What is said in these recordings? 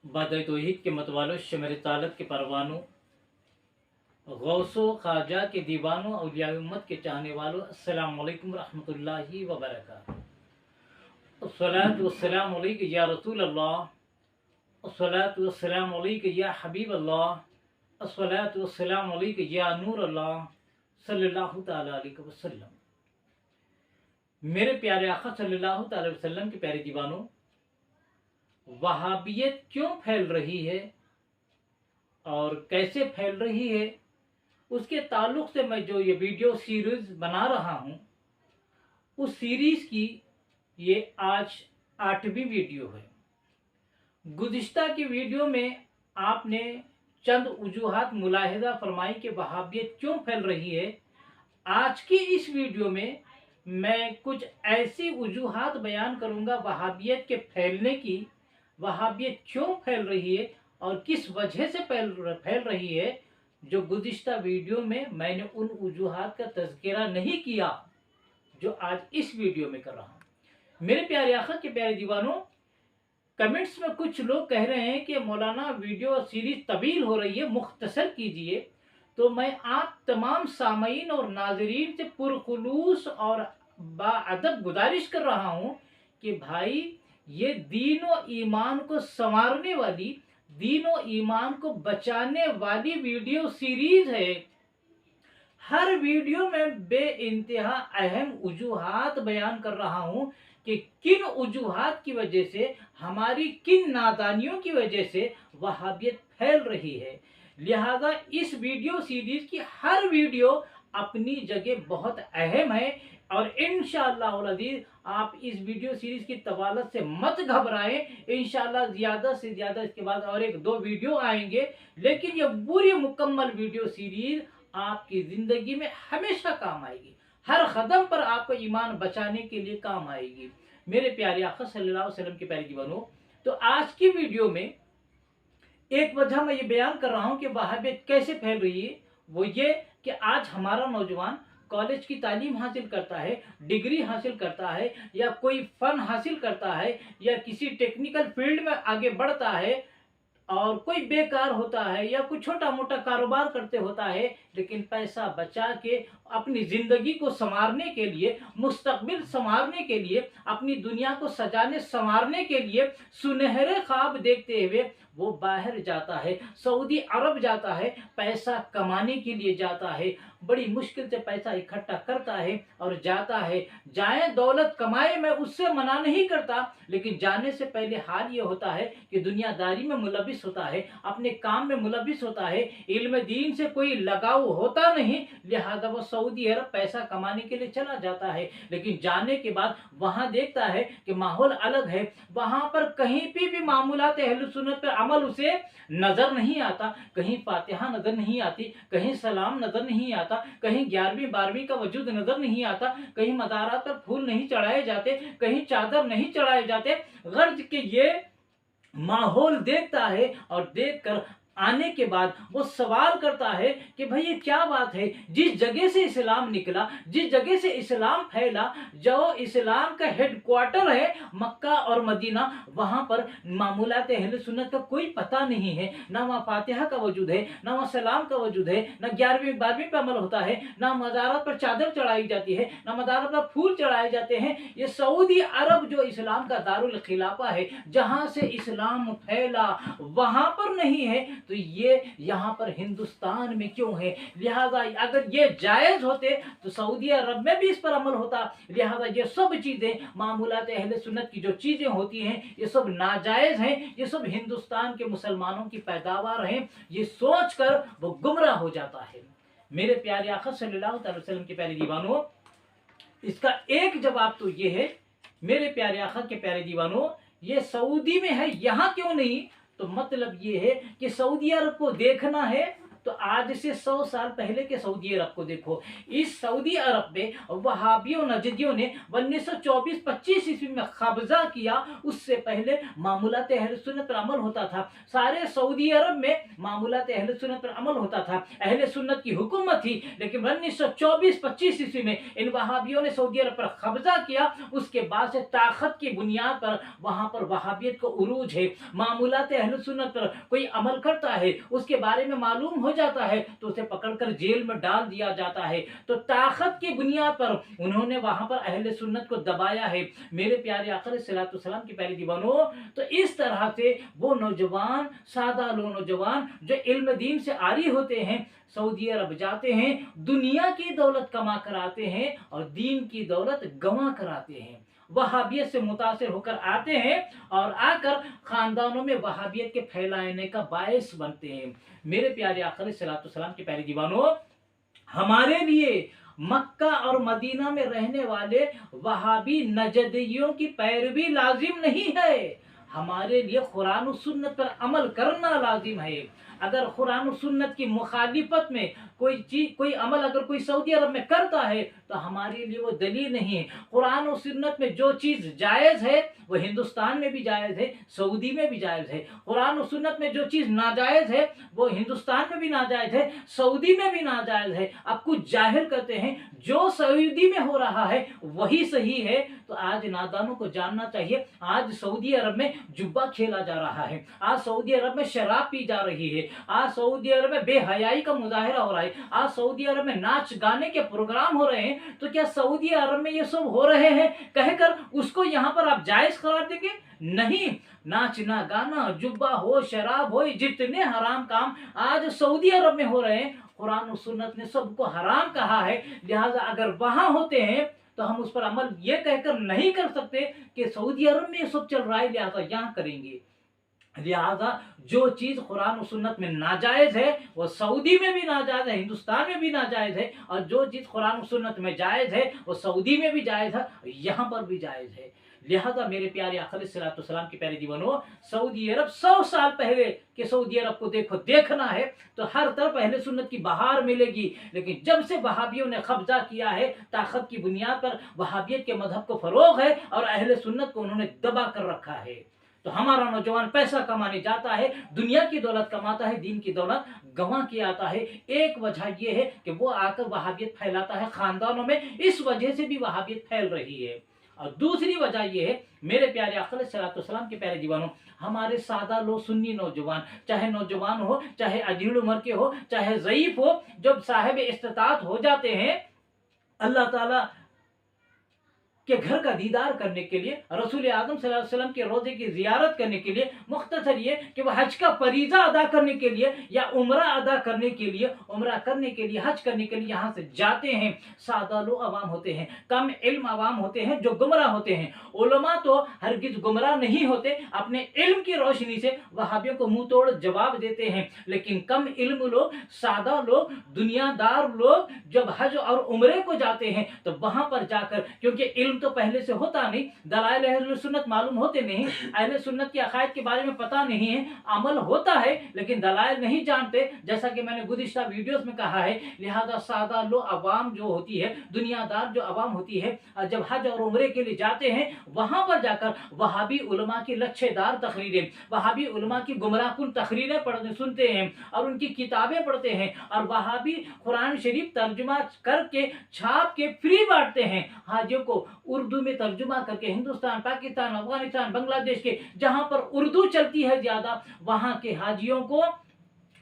बाद तौहीद के मतवालों, शमर तालत के परवानों, गौसो ख्वाजा के दीवानों, औलिया उम्मत के चाहने वालों, अस्सलामु अलैकुम रहमतुल्लाहि व बरकातुहू। अस्सलातु वस्सलामु अलैका या रसूल अल्लाह, अस्सलातु वस्सलामु अलैका या हबीब अल्लाह, अस्सलातु वस्सलामु अलैका या नूर अल्लाह सल्लल्लाहु तआला अलैहि वसल्लम। मेरे प्यारे आका सल्लल्लाहु तआला अलैहि वसल्लम के प्यारे दीवानों, वहाबियत क्यों फैल रही है और कैसे फैल रही है, उसके ताल्लुक से मैं जो ये वीडियो सीरीज बना रहा हूँ, उस सीरीज की ये आज 8वीं वीडियो है। गुज़िश्ता की वीडियो में आपने चंद वजूहात मुलाहिजा फरमाई कि वहाबियत क्यों फैल रही है। आज की इस वीडियो में मैं कुछ ऐसी वजूहात बयान करूँगा वहाबियत के फैलने की, वहाबियत क्यों फैल रही है और किस वजह से फैल रही है, जो गुज़िश्ता वीडियो में मैंने उन वजूहात का तज़किरा नहीं किया जो आज इस वीडियो में कर रहा हूँ। मेरे प्यारे आका के प्यारे दीवानों, कमेंट्स में कुछ लोग कह रहे हैं कि मौलाना वीडियो सीरीज तवील हो रही है, मुख्तसर कीजिए। तो मैं आप तमाम सामीन और नाजरीन से पुरखुलूस और बाअदब गुजारिश कर रहा हूँ कि भाई, ये दीन और ईमान को संवारने वाली, दीन और ईमान को बचाने वाली वीडियो सीरीज है। हर वीडियो में बे इंतहा अहम वजूहात बयान कर रहा हूँ कि किन वजूहात की वजह से, हमारी किन नादानियों की वजह से वहाबियत फैल रही है। लिहाजा इस वीडियो सीरीज की हर वीडियो अपनी जगह बहुत अहम है और इंशाअल्लाह अज़ीज़ आप इस वीडियो सीरीज की तवालत से मत घबराएं। इंशाअल्लाह ज़्यादा से ज़्यादा इसके बाद और 1-2 वीडियो आएंगे, लेकिन ये पूरी मुकम्मल वीडियो सीरीज आपकी ज़िंदगी में हमेशा काम आएगी। हर कदम पर आपको ईमान बचाने के लिए काम आएगी। मेरे प्यारे आका सल्लल्लाहु अलैहि वसल्लम के प्यारे दीवानों, तो आज की वीडियो में एक वजह मैं ये बयान कर रहा हूँ कि वहाबियत कैसे फैल रही है, वो ये कि आज हमारा नौजवान कॉलेज की तालीम हासिल करता है, डिग्री हासिल करता है, या कोई फ़न हासिल करता है, या किसी टेक्निकल फील्ड में आगे बढ़ता है, और कोई बेकार होता है या कोई छोटा मोटा कारोबार करते होता है, लेकिन पैसा बचा के अपनी ज़िंदगी को संवारने के लिए, मुस्तकबिल संवारने के लिए, अपनी दुनिया को सजाने संवारने के लिए सुनहरे ख्वाब देखते हुए वो बाहर जाता है, सऊदी अरब जाता है, पैसा कमाने के लिए जाता है, बड़ी मुश्किल से पैसा इकट्ठा करता है और जाता है। जाए दौलत कमाए, मैं उससे मना नहीं करता, लेकिन जाने से पहले हाल ये होता है कि दुनियादारी में मुलविस होता है, अपने काम में मुलविस होता है, इल्म दीन से कोई लगाव होता नहीं, लिहाजा वो सऊदी अरब पैसा कमाने के लिए चला जाता है। लेकिन जाने के बाद वहाँ देखता है कि माहौल अलग है, वहाँ पर कहीं भी मामूलात अहले सुन्नत पर अमल उसे नजर नहीं आता, कहीं फातिहा नजर नहीं आती, कहीं सलाम नजर नहीं आता, कहीं 11वीं 12वीं का वजूद नजर नहीं आता, कहीं मज़ारात पर फूल नहीं चढ़ाए जाते, कहीं चादर नहीं चढ़ाए जाते। गर्ज के ये माहौल देखता है और देखकर आने के बाद वो सवाल करता है कि भाई ये क्या बात है, जिस जगह से इस्लाम निकला, जिस जगह से इस्लाम फैला, जो इस्लाम का हेडक्वार्टर है मक्का और मदीना, वहाँ पर मामूलात अहले सुन्नत का कोई पता नहीं है। ना वहाँ फातिहा का वजूद है, ना वहाँ सलाम का वजूद है, ना 11वीं 12वीं पर अमल होता है, ना मज़ारात पर चादर चढ़ाई जाती है, ना मज़ारात पर फूल चढ़ाए जाते हैं। ये सऊदी अरब जो इस्लाम का दारुल खिलाफा है, जहाँ से इस्लाम फैला, वहाँ पर नहीं है, तो ये यहाँ पर हिंदुस्तान में क्यों है। लिहाजा अगर ये जायज़ होते तो सऊदी अरब में भी इस पर अमल होता। लिहाजा ये सब चीज़ें, मामूलात अहले सुन्नत की जो चीज़ें होती हैं, ये सब नाजायज़ हैं, ये सब हिंदुस्तान के मुसलमानों की पैदावार हैं, ये सोचकर वो गुमराह हो जाता है। मेरे प्यारे आका सल्लल्लाहु अलैहि वसल्लम के प्यारे दीवानों, इसका एक जवाब तो ये है, मेरे प्यारे आका के प्यारे दीवानों, ये सऊदी में है, यहाँ क्यों नहीं? तो मतलब ये है कि सऊदी अरब को देखना है तो आज से 100 साल पहले के सऊदी अरब को देखो। इस सऊदी अरब में वहाबियों नजदियों ने 1924-25 ईस्वी में कब्जा किया। उससे पहले मामूलात अहले सुन्नत पर अमल होता था। सारे सऊदी अरब में मामूलात अहले सुन्नत पर अमल होता था, अहले सुन्नत की हुकूमत थी। लेकिन 1924-25 ईस्वी में इन वहाबियों ने सऊदी अरब पर कब्जा किया। उसके बाद से ताकत की बुनियाद पर वहां पर वहाबियत को उरूज है। मामूलात अहले सुन्नत पर कोई अमल करता है, उसके बारे में मालूम हो जाता है तो उसे पकड़कर जेल में डाल दिया जाता है। तो ताकत की बुनियाद पर उन्होंने वहां पर अहले सुन्नत को दबाया है। मेरे प्यारे आका अलैहिस्सलातु वस्सलाम की प्यारी दीवानों, तो इस तरह से वो नौजवान, सादा लो नौजवान जो इल्म दीन से आरी होते हैं, सऊदी अरब जाते हैं, दुनिया की दौलत कमा कर आते हैं और दीन की दौलत गंवा कर आते हैं। वहाबियत से मुतासिर होकर आते हैं और आकर खानदानों में वहाबियत के फैलाने का बायस बनते हैं। मेरे प्यारे आका अलैहिस्सलातु वस्सलाम के प्यारे दीवानों, हमारे लिए मक्का और मदीना में रहने वाले वहाबी नजदियों की पैरवी लाजिम नहीं है। हमारे लिए कुरान और सुन्नत पर अमल करना लाजिम है। अगर कुरान और सुन्नत की मुखालिफत में कोई चीज, कोई अमल अगर कोई सऊदी अरब में करता है तो हमारे लिए वो दलील नहीं है। कुरान और सुन्नत में जो चीज जायज है वो हिंदुस्तान में भी जायज है, सऊदी में भी जायज है। कुरान और सुन्नत में जो चीज नाजायज है वो हिंदुस्तान में भी नाजायज है, सऊदी में भी नाजायज है। अब कुछ जाहिल करते हैं जो सऊदी में हो रहा है वही सही है। तो आज नादानों को जानना चाहिए, आज सऊदी अरब में जुब्बा खेला जा रहा है, आज सऊदी अरब में शराब पी जा रही है, आज सऊदी अरब में बेहयाई का मुजाहिरा हो रहा है, आज सऊदी अरब में नाच गाने के प्रोग्राम हो रहे हैं। तो क्या सऊदी अरब में ये सब हो रहे हैं कहकर उसको यहाँ पर आप जायज करार देंगे? नहीं। नाचना गाना, जुब्बा हो, शराब हो, जितने हराम काम आज सऊदी अरब में हो रहे हैं, कुरान और सुन्नत ने सबको हराम कहा है। लिहाजा अगर वहां होते हैं तो हम उस पर अमल ये कहकर नहीं कर सकते कि सऊदी अरब में ये सब चल रहा है लिहाजा यहाँ करेंगे। लिहाजा जो चीज कुरान और सुन्नत में नाजायज है वो सऊदी में भी नाजायज है, हिंदुस्तान में भी नाजायज है। और जो चीज कुरान और सुन्नत में जायज है वो सऊदी में भी जायज है, यहाँ पर भी जायज है। लिहाजा मेरे प्यारे आका अलैहिस्सलातु वस्सलाम की प्यारे दीवानों, सऊदी अरब 100 साल पहले के सऊदी अरब को देखो, देखना है तो हर तरफ अहले सुन्नत की बहार मिलेगी। लेकिन जब से वहाबियों ने कब्जा किया है, ताकत की बुनियाद पर वहाबियत के मजहब को फरोग है और अहले सुन्नत को उन्होंने दबा कर रखा है। तो हमारा नौजवान पैसा कमाने जाता है, दुनिया की दौलत कमाता है, दीन की दौलत गंवा के आता है। एक वजह यह है कि वो आकर वहाबियत फैलाता है खानदानों में, इस वजह से भी वहाबियत फैल रही है। और दूसरी वजह यह है मेरे प्यारे आका अलैहिस्सलातु वस्सलाम के प्यारे दीवानों, हमारे सादा लो सुन्नी नौजवान, चाहे नौजवान हो, चाहे अजीड़ उम्र के हो, चाहे ज़ईफ हो, जब साहिब इस्तिताअत हो जाते हैं अल्लाह ताला के घर का दीदार करने के लिए, रसूल आदम सल्लल्लाहु अलैहि वसल्लम के रोजे की जियारत करने के लिए, मुख्तसर ये कि वह हज का फरीजा अदा करने के लिए या उम्रा अदा करने के लिए, उम्रा करने के लिए, हज करने के लिए यहाँ से जाते हैं। सादा लो अवाम होते हैं, कम इल्म अवाम होते हैं जो गुमराह होते हैं। उलमा तो हरगिज गुमराह नहीं होते, अपने इल्म की रोशनी से वहाबियों को मुंह तोड़ जवाब देते हैं। लेकिन कम इल्म लोग, सादा लोग, दुनियादार लोग जब हज और उम्रे को जाते हैं तो वहां पर जाकर, क्योंकि इल्म तो पहले से होता नहीं, दलाइल अहले सुन्नत मालूम होते नहीं, अहले सुन्नत की अकायद के बारे में पता नहीं है, अमल होता है लेकिन दलाइल नहीं जानते, जैसा कि मैंने गुज़िश्ता वीडियोस में कहा है। लिहाजा सादा लो अवाम जो होती है, दुनियादार जो अवाम होती है, जब हज और उम्रे के लिए जाते हैं वहां पर जाकर वहाबी उलमा की लच्छेदार तकरीरें, वहाबी उलमा की गुमराहकुन तकरीरें पढ़ने सुनते हैं और उनकी किताबें पढ़ते हैं और वहाबी कुरान शरीफ तर्जुमा करके छाप के फ्री बांटते हैं हाजियों को, उर्दू में तर्जुमा करके। हिंदुस्तान, पाकिस्तान, अफगानिस्तान, बांग्लादेश के जहां पर उर्दू चलती है ज्यादा, वहां के हाजियों को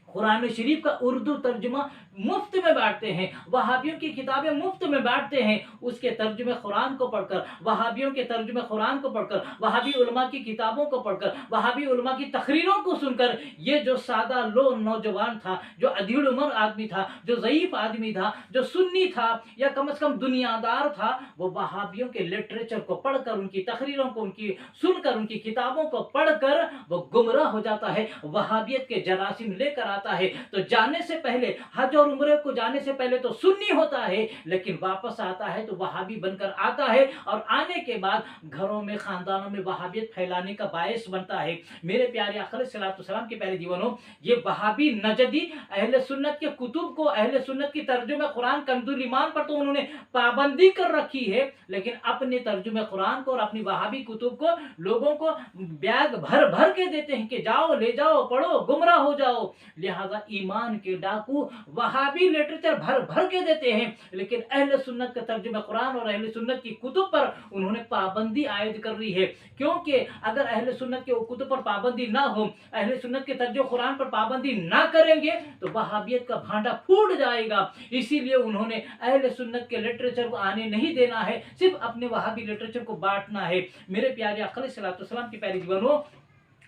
कुरान शरीफ का उर्दू तर्जुमा मुफ्त में बांटते हैं, वहाबियों की किताबें मुफ्त में बांटते हैं। उसके तर्जुमे कुरान को पढ़कर, वहाबियों के तर्जुमे कुरान को पढ़कर, वहाबी उलमा की किताबों को पढ़कर, वहाबी उलमा की तकरीरों को सुनकर, ये जो सादा लो नौजवान था, जो अधीड़ उम्र आदमी था, जो ज़ईफ आदमी था, जो सुन्नी था या कम से कम दुनियादार था, वो वहाबियों के लिटरेचर को पढ़कर, उनकी तकरीरों को उनकी सुनकर, उनकी किताबों को पढ़कर वो गुमराह हो जाता है, वहाबियत के जरासीम लेकर आता आता है तो जाने से पहले, हज और उम्रे को जाने से पहले तो सुन्नी होता है, लेकिन वापस आता है तो वहाबी बनकर आता है, और आने के बाद घरों में, खानदानों में वहाबियत फैलाने का बायस बनता है। मेरे प्यारे आका अलैहिस्सलाम के प्यारे जीवनों, ये वहाबी नजदी अहले सुन्नत के कुतुब को, अहले सुन्नत की तर्जुमे कुरान कंजुल ईमान पर तो उन्होंने पाबंदी कर रखी है, लेकिन अपने तर्जुमे कुरान को और अपनी वहाबी कुतुब को लोगों को बैग भर भर के देते हैं कि जाओ, ले जाओ, पढ़ो, गुमराह हो जाओ। लिहाजा ईमान के डाकू वहाबी लिटरेचर भर भर के देते हैं, लेकिन अहले सुन्नत का तर्जुमा कुरान और अहले सुन्नत की कुतुब पर उन्होंने पाबंदी आयद कर रही है। क्योंकि अगर अहले सुन्नत के कुतुब पर पाबंदी ना हो, अहले सुन्नत के तर्जुमे कुरान पर पाबंदी ना करेंगे तो वहाबियत का भांडा फूट जाएगा। इसीलिए उन्होंने अहले सुन्नत के लिटरेचर को आने नहीं देना है, सिर्फ अपने वहाबी लिटरेचर को बांटना है। मेरे प्यारे आका अलैहिस्सलाम के प्यारे जीवनों,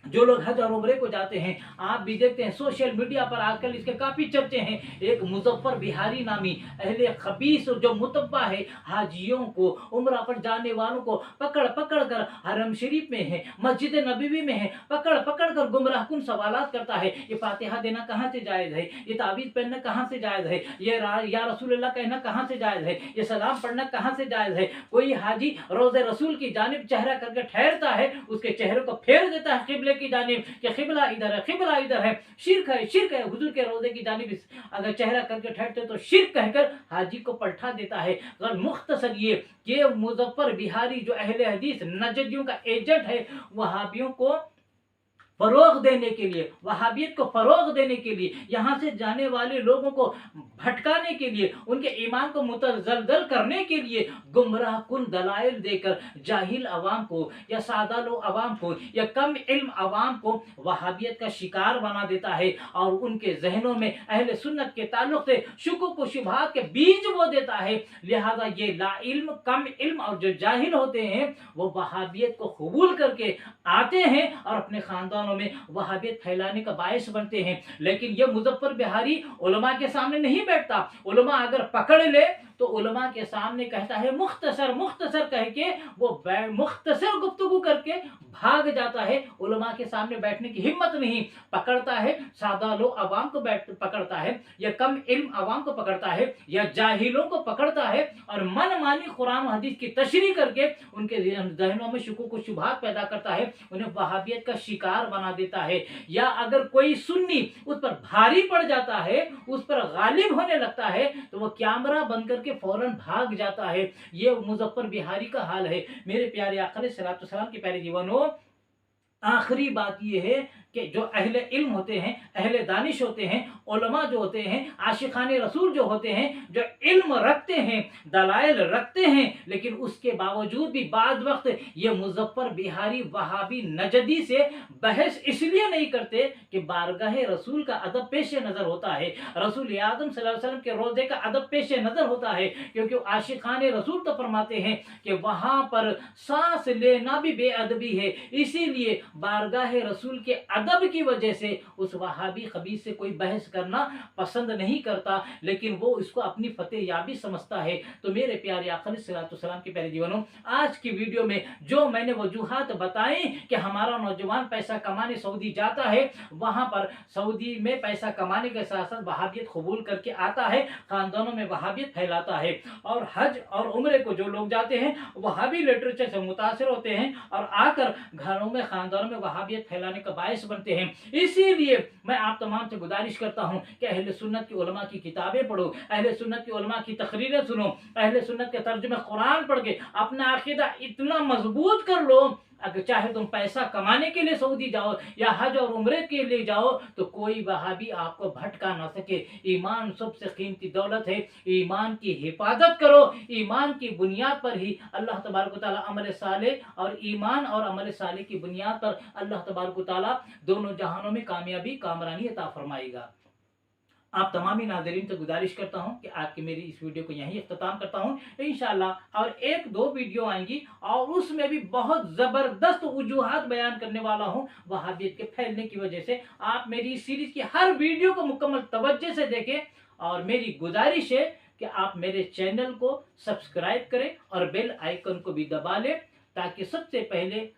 जो लोग हज और उम्रे को जाते हैं, आप भी देखते हैं सोशल मीडिया पर आजकल इसके काफी चर्चे हैं। एक मुजफ्फर बिहारी नामी अहले खबीस जो मुतब्बा है, हाजियों को, उम्रा पर जाने वालों को पकड़ पकड़ कर हरम शरीफ में है, मस्जिद नबवी में है, पकड़ पकड़ कर गुमराह कुन सवालात करता है। ये फातिहा देना कहाँ से जायज है, ये तावीज़ पहनना कहाँ से जायज है, ये या रसूलुल्लाह कहना कहाँ से जायज है, ये सलाम पढ़ना कहाँ से जायज है। कोई हाजी रोज़े रसूल की जानिब चेहरा करके ठहरता है, उसके चेहरे को फेर देता है किबले की जानिब कि खिबला इधर है, खिबला इधर है, शिर्क है, शिर्क है। हुजूर के रोजे की जानिब अगर चेहरा करके ठहरते तो शिर्क कहकर हाजी को पलटा देता है। अगर मुख्तसर ये मुजफ्फर बिहारी जो अहले हदीस नजदियों का एजेंट है, वहाबियों को फरोग देने के लिए, वहाबियत को फरोग देने के लिए, यहाँ से जाने वाले लोगों को भटकाने के लिए, उनके ईमान को मुतज़लज़ल करने के लिए गुमराह कुन दलाइल देकर जाहिल अवाम को या सादा लोग अवाम को या कम इल्म अवाम को वहाबियत का शिकार बना देता है, और उनके जहनों में अहले सुन्नत के ताल्लुक से शुकुक व शुबहात के बीज वो देता है। लिहाजा ये ला इल्म, कम इल्म और जो जाहिल होते हैं वो वहाबियत को कबूल करके आते हैं और अपने खानदान में वहाबियत फैलाने का बायस बनते हैं। लेकिन यह मुजफ्फर बिहारी उलमा के सामने नहीं बैठता। उलमा अगर पकड़ ले तो उलमा के सामने कहता है मुख्तसर मुख्तसर कह के, वो मुख्तसर गुफ्तगू करके भाग जाता है। उलमा के सामने बैठने की हिम्मत नहीं, पकड़ता है सादा लोग अवाम को पकड़ता है, या कम इल्म अवाम को पकड़ता है, या जाहिलों को पकड़ता है, और मन मानी कुरान हदीस की तशरीह करके उनके जहनों में शुकूक व शुबहात पैदा करता है, उन्हें वहाबियत का शिकार बना देता है। या अगर कोई सुन्नी उस पर भारी पड़ जाता है, उस पर गालिब होने लगता है, तो वो कैमरा बंद करके फौरन भाग जाता है। ये मुजफ्फर बिहारी का हाल है। मेरे प्यारे आका अलैहिस्सलाम के प्यारे जीवनों, आखिरी बात यह है कि जो अहले इल्म होते हैं, अहले दानिश होते हैं, उलमा जो होते हैं, आशिकाने रसूल जो होते हैं, जो इल्म रखते हैं, दलाइल रखते हैं, लेकिन उसके बावजूद भी बाद वक्त ये मुजफ्फर बिहारी वहाबी नजदी से बहस इसलिए नहीं करते कि बारगाह रसूल का अदब पेश नज़र होता है, रसूल आदम सल्लल्लाहु अलैहि वसल्लम के रोज़े का अदब पेश नज़र होता है। क्योंकि आशिकाने रसूल तो फरमाते हैं कि वहाँ पर सांस लेना भी बेअदबी है, इसीलिए बारगाह रसूल के अदब की वजह से उस वहाबी खबीस से कोई बहस करना पसंद नहीं करता, लेकिन वो इसको अपनी फतेह याबी समझता है। तो मेरे प्यारे आका अलैहिस्सलाम के प्यारे जीवनों, आज की वीडियो में जो मैंने वजूहात बताई कि हमारा नौजवान पैसा कमाने सऊदी जाता है, वहां पर सऊदी में पैसा कमाने के साथ साथ वहाबियत कबूल करके आता है, खानदानों में वहाबियत फैलाता है, और हज और उम्रे को जो लोग जाते हैं वहाबी लिटरेचर से मुतासिर होते हैं और आकर घरों में, खानदानों में वहाबियत फैलाने का बायस बनते हैं। इसीलिए मैं आप तमाम से गुजारिश करता हूं कि अहले सुन्नत की उलमा की किताबें पढ़ो, अहले सुन्नत की उलमा की तकरीरें सुनो, अहले सुन्नत के तर्जुमे कुरान पढ़ के अपना अकीदा इतना मजबूत कर लो, अगर चाहे तुम पैसा कमाने के लिए सऊदी जाओ या हज और उम्रे के लिए जाओ तो कोई वहाबी आपको भटका ना सके। ईमान सबसे कीमती दौलत है, ईमान की हिफाजत करो। ईमान की बुनियाद पर ही अल्लाह तबारक व तआला अमल साले, और ईमान और अमल साले की बुनियाद पर अल्लाह तबारक व तआला दोनों जहानों में कामयाबी कामरानी अता फरमाएगा। आप तमामी नाज़रीन से गुजारिश करता हूं कि आज की मेरी इस वीडियो को यहीं इख्तिताम करता हूं। इंशाअल्लाह और एक दो वीडियो आएंगी और उसमें भी बहुत ज़बरदस्त वजूहात बयान करने वाला हूं वहाबियत के फैलने की वजह से। आप मेरी इस सीरीज़ की हर वीडियो को मुकम्मल तवज्जो से देखें, और मेरी गुजारिश है कि आप मेरे चैनल को सब्सक्राइब करें और बेल आइकन को भी दबा लें, ताकि सबसे पहले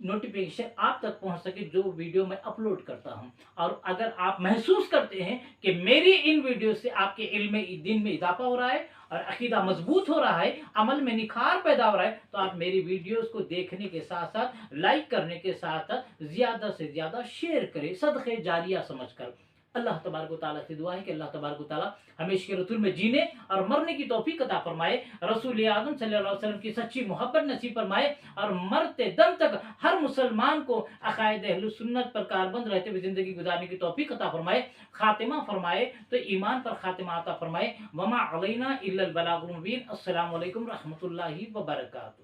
नोटिफिकेशन आप तक पहुंच सके जो वीडियो मैं अपलोड करता हूं। और अगर आप महसूस करते हैं कि मेरी इन वीडियो से आपके इल्म दिन में इजाफा हो रहा है और अकीदा मजबूत हो रहा है, अमल में निखार पैदा हो रहा है, तो आप मेरी वीडियोस को देखने के साथ साथ लाइक करने के साथ साथ ज्यादा से ज्यादा शेयर करें, सदक़े जारिया समझकर। अल्लाह तबारक व तआला से दुआ है कि अल्लाह तबारक व तआला हमें इश्क़ रसूल में जीने और मरने की तौफीक अता फरमाए, रसूल आज़म सल्लल्लाहु अलैहि वसल्लम की सच्ची मोहब्बत नसीब फरमाए और मरते दम तक हर मुसलमान को अक़ायद अहले सुन्नत पर कारबंद रहते हुए ज़िंदगी गुजारने की तौफीक अता फरमाए, खातिमा फरमाए तो ईमान पर खातिमा अता फरमाए। वमा अलैना इल्लल बलागुल मुबीन। अस्सलामु अलैकुम रहमतुल्लाहि व बरकातुहू।